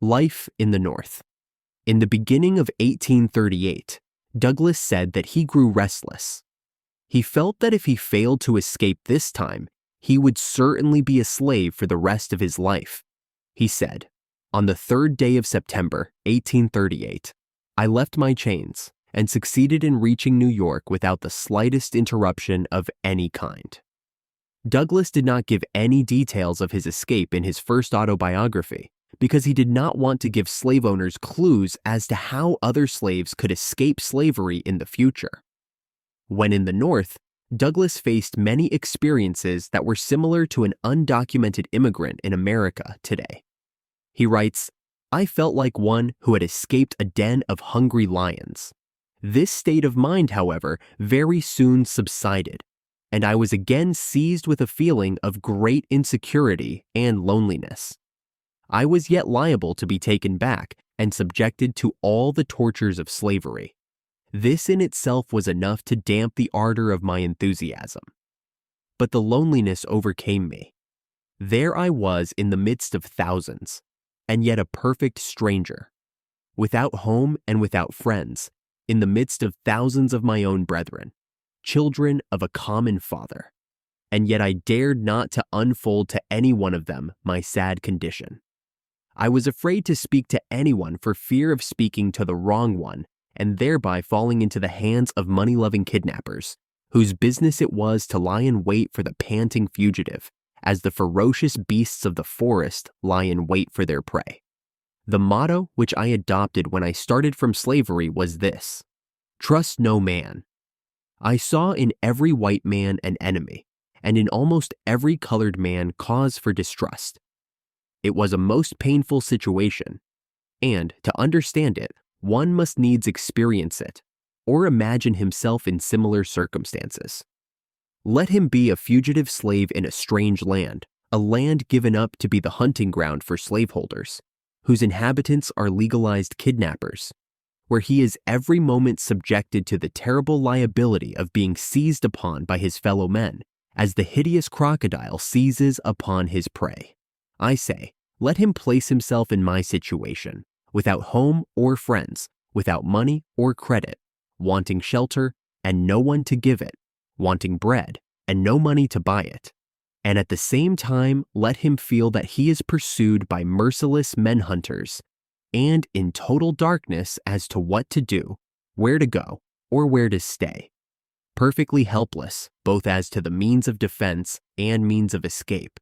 Life in the North. In the beginning of 1838, Douglass said that he grew restless. He felt that if he failed to escape this time, he would certainly be a slave for the rest of his life. He said, "On the 3rd day of September, 1838, I left my chains and succeeded in reaching New York without the slightest interruption of any kind." Douglass did not give any details of his escape in his first autobiography because he did not want to give slave owners clues as to how other slaves could escape slavery in the future. When in the North, Douglass faced many experiences that were similar to an undocumented immigrant in America today. He writes, "I felt like one who had escaped a den of hungry lions. This state of mind, however, very soon subsided, and I was again seized with a feeling of great insecurity and loneliness. I was yet liable to be taken back and subjected to all the tortures of slavery. This in itself was enough to damp the ardor of my enthusiasm. But the loneliness overcame me. There I was in the midst of thousands, and yet a perfect stranger, without home and without friends, in the midst of thousands of my own brethren, children of a common father, and yet I dared not to unfold to any one of them my sad condition. I was afraid to speak to anyone for fear of speaking to the wrong one and thereby falling into the hands of money-loving kidnappers, whose business it was to lie in wait for the panting fugitive, as the ferocious beasts of the forest lie in wait for their prey. The motto which I adopted when I started from slavery was this: trust no man. I saw in every white man an enemy, and in almost every colored man cause for distrust. It was a most painful situation, and to understand it, one must needs experience it, or imagine himself in similar circumstances. Let him be a fugitive slave in a strange land, a land given up to be the hunting ground for slaveholders, whose inhabitants are legalized kidnappers, where he is every moment subjected to the terrible liability of being seized upon by his fellow men, as the hideous crocodile seizes upon his prey. I say, let him place himself in my situation, without home or friends, without money or credit, wanting shelter and no one to give it, wanting bread and no money to buy it. And at the same time, let him feel that he is pursued by merciless men-hunters, and in total darkness as to what to do, where to go, or where to stay, perfectly helpless both as to the means of defense and means of escape,